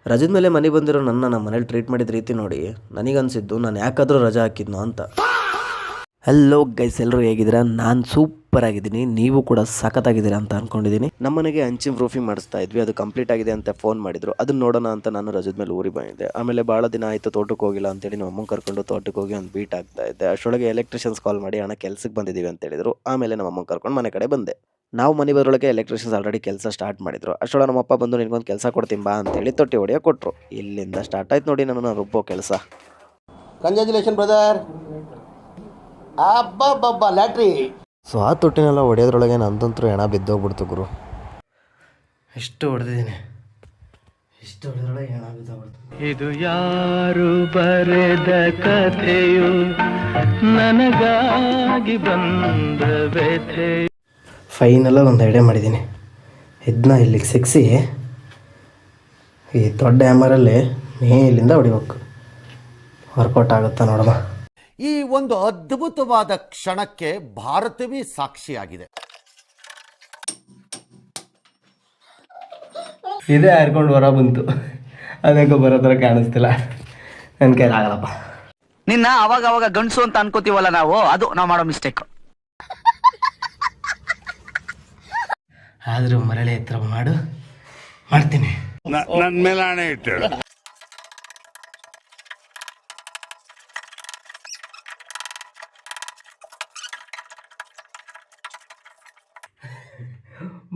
ರಜದ ಮೇಲೆ ಮನೆಗೆ ಬಂದಿರೋ ನಮ್ಮ ಮನೇಲಿ ಟ್ರೀಟ್ ಮಾಡಿದ ರೀತಿ ನೋಡಿ ನನಗನ್ಸಿದ್ದು ನಾನು ಯಾಕಾದರೂ ರಜಾ ಹಾಕಿದ್ನೋ ಅಂತ. ಹಲೋ ಗೈಸ್, ಎಲ್ಲರೂ ಹೇಗಿದ್ದೀರಾ? ನಾನು ಸೂಪರ್ ಆಗಿದ್ದೀನಿ, ನೀವು ಕೂಡ ಸಖತ್ತಾಗಿದ್ದೀರಾ ಅಂತ ಅಂದ್ಕೊಂಡಿದ್ದೀನಿ. ನಮ್ಮನೆಗೆ ಹಂಚಿನ ಪ್ರೂಫಿಂಗ್ ಮಾಡಿಸ್ತಾ ಇದ್ವಿ, ಅದು ಕಂಪ್ಲೀಟ್ ಆಗಿದೆ ಅಂತ ಫೋನ್ ಮಾಡಿದ್ರು. ಅದನ್ನ ನೋಡೋಣ ಅಂತ ನಾನು ರಜದ ಮೇಲೆ ಊರಿಗೆ ಬಂದಿದ್ದೆ. ಆಮೇಲೆ ಭಾಳ ದಿನ ಆಯಿತು ತೋಟಕ್ಕೆ ಹೋಗಿಲ್ಲ ಅಂತೇಳಿ ನಮ್ಮ ಅಮ್ಮನ ಕರ್ಕೊಂಡು ತೋಟಕ್ಕೆ ಹೋಗಿ ಒಂದು ಬೀಟ್ ಆಗ್ತಾ ಇದ್ದೆ. ಅಷ್ಟರೊಳಗೆ ಎಲೆಕ್ಟ್ರಿಷಿಯನ್ಸ್ ಕಾಲ್ ಮಾಡಿ ಅಣ್ಣ ಕೆಲ್ಸಕ್ಕೆ ಬಂದಿದ್ದೀವಿ ಅಂತ ಹೇಳಿದ್ರು. ಆಮೇಲೆ ನಮ್ಮ ಅಮ್ಮನ ಕರ್ಕೊಂಡು ಮನೆ ಕಡೆ ಬಂದೆ. ನಾವು ಮನೆ ಬರೋಳಗೆ ಎಲೆಕ್ಟ್ರಿಷಿಯನ್ಸ್ ಆಲ್ರೆಡಿ ಕೆಲಸ ಸ್ಟಾರ್ಟ್ ಮಾಡಿದ್ರು. ಅಷ್ಟೊಳಗೆ ನಮ್ಮಪ್ಪ ಬಂದು ನಿನ್ಗೊಂದು ಕೆಲಸ ಕೊಡ್ತೀನಿ ಬಾ ಅಂತೇಳಿ ತೊಟ್ಟಿ ಹೊಡೆಯೋ ಕೊಟ್ಟರು. ಇಲ್ಲಿಂದ ಸ್ಟಾರ್ಟ್ ಆಯ್ತು ನೋಡಿ ನಾನು ರುಬ್ಬೋ ಕೆಲಸ. Congratulation brother. ಅಬ್ಬಬ್ಬಬ್ಬ ಲ್ಯಾಟ್ರಿ. ಸೊ ಆ ತೊಟ್ಟಿನೆಲ್ಲ ಹೊಡೆಯೋದ್ರೊಳಗೆ ನಂದಂತರೂ ಹೆಣ ಬಿದ್ದೋಗ್ಬಿಡ್ತು ಗುರು. ಎಷ್ಟು ಹೊಡೆದಿದ್ದೀನಿ, ಎಷ್ಟು ಹೊಡೆದ್ರೊಳಗೆ ಹೆಣ ಬಿದ್ದೋಗ್ಬಿಡ್ತು. ಇದು ಯಾರು ಬರೆದ ಕಥೆಯು, ನನಗಾಗಿ ಬಂದ ವ್ಯಥೆ. ಫೈನಲಾಗಿ ಒಂದು ಐಡಿಯಾ ಮಾಡಿದ್ದೀನಿ. ಇದನ್ನ ಇಲ್ಲಿಗೆ ಸಿಕ್ಕಿಸಿ ಈ ದೊಡ್ಡ ಹ್ಯಾಮರಲ್ಲಿ ಮೇಲಿಂದ ಹೊಡಿಬೇಕು. ವರ್ಕೌಟ್ ಆಗುತ್ತಾ ನೋಡಮ್ಮ. ಈ ಒಂದು ಅದ್ಭುತವಾದ ಕ್ಷಣಕ್ಕೆ ಭಾರತವೇ ಸಾಕ್ಷಿಯಾಗಿದೆ. ಇದೇ ಹರ್ಕೊಂಡು ಹೊರ ಬಂತು, ಅದಕ್ಕೆ ಬರೋ ಥರ ಕಾಣಿಸ್ತಿಲ್ಲ. ನನ್ನ ಕೈಲಾಗಲ್ಲಪ್ಪ. ನಿನ್ನ ಅವಾಗ ಅವಾಗ ಗಂಡಸು ಅಂತ ಅನ್ಕೋತೀವಲ್ಲ ನಾವು, ಅದು ನಾವು ಮಾಡೋ ಮಿಸ್ಟೇಕ್. ಆದರೂ ಮರಳಿ ಹತ್ರ ಮಾಡ್ತೀನಿ. ನನ್ನ ಮೇಲೆ ಆಣೆ ಇಟ್ಟಳು.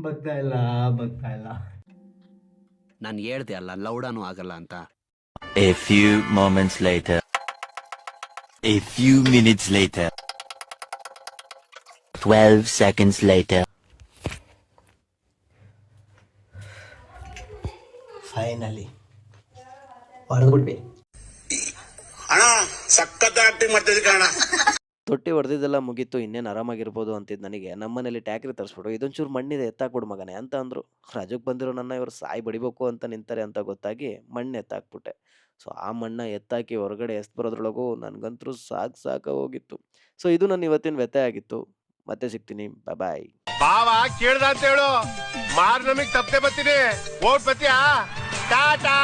ಬರ್ತಾ ಇಲ್ಲ. ನಾನು ಹೇಳ್ದೆ ಅಲ್ಲ, ಲೌಡಾನು ಆಗಲ್ಲ ಅಂತ. A few moments later. A few minutes later. 12 seconds later. Finally ಹೊಡೆದ್ಬಿಟ್ವಿ. ತೊಟ್ಟಿ ಹೊಡೆದಿದ್ದೆಲ್ಲ ಮುಗೀತು, ಇನ್ನೇನು ಆರಾಮಾಗಿರ್ಬೋದು ಅಂತಿದ್ದು ನನಗೆ ನಮ್ಮನೇಲಿ ಟ್ಯಾಕ್ರಿ ತರಿಸ್ಬಿಟ್ಟು ಇದೊಂಚೂರು ಮಣ್ಣಿದೆ ಎತ್ತಾಕ್ಬಿಡು ಮಗನೇ ಅಂತ ಅಂದರು. ರಜಕ್ಕೆ ಬಂದಿರೋ ನನ್ನ ಇವರು ಸಾಯಿ ಬಡಿಬೇಕು ಅಂತ ನಿಂತಾರೆ ಅಂತ ಗೊತ್ತಾಗಿ ಮಣ್ಣು ಎತ್ತಾಕ್ಬಿಟ್ಟೆ. ಸೊ ಆ ಮಣ್ಣ ಎತ್ತಾಕಿ ಹೊರಗಡೆ ಎಸ್ದು ಬರೋದ್ರೊಳಗೂ ನನಗಂತರೂ ಸಾಕು ಹೋಗಿತ್ತು. ಸೊ ಇದು ನನ್ನ ಇವತ್ತಿನ ವ್ಯಥೆ ಆಗಿತ್ತು. ಮತ್ತೆ ಸಿಗ್ತೀನಿ, ಬಾಯ್. ಬಾವ ಕೇಳ್ದ ಅಂತ ಹೇಳು, ಮಾರ್ ನಮಗ್ ತಪ್ಪದೆ ಬರ್ತೀನಿ. ಓಟ್ ಬತ್ತೀಯಾ? ಟಾಟಾ.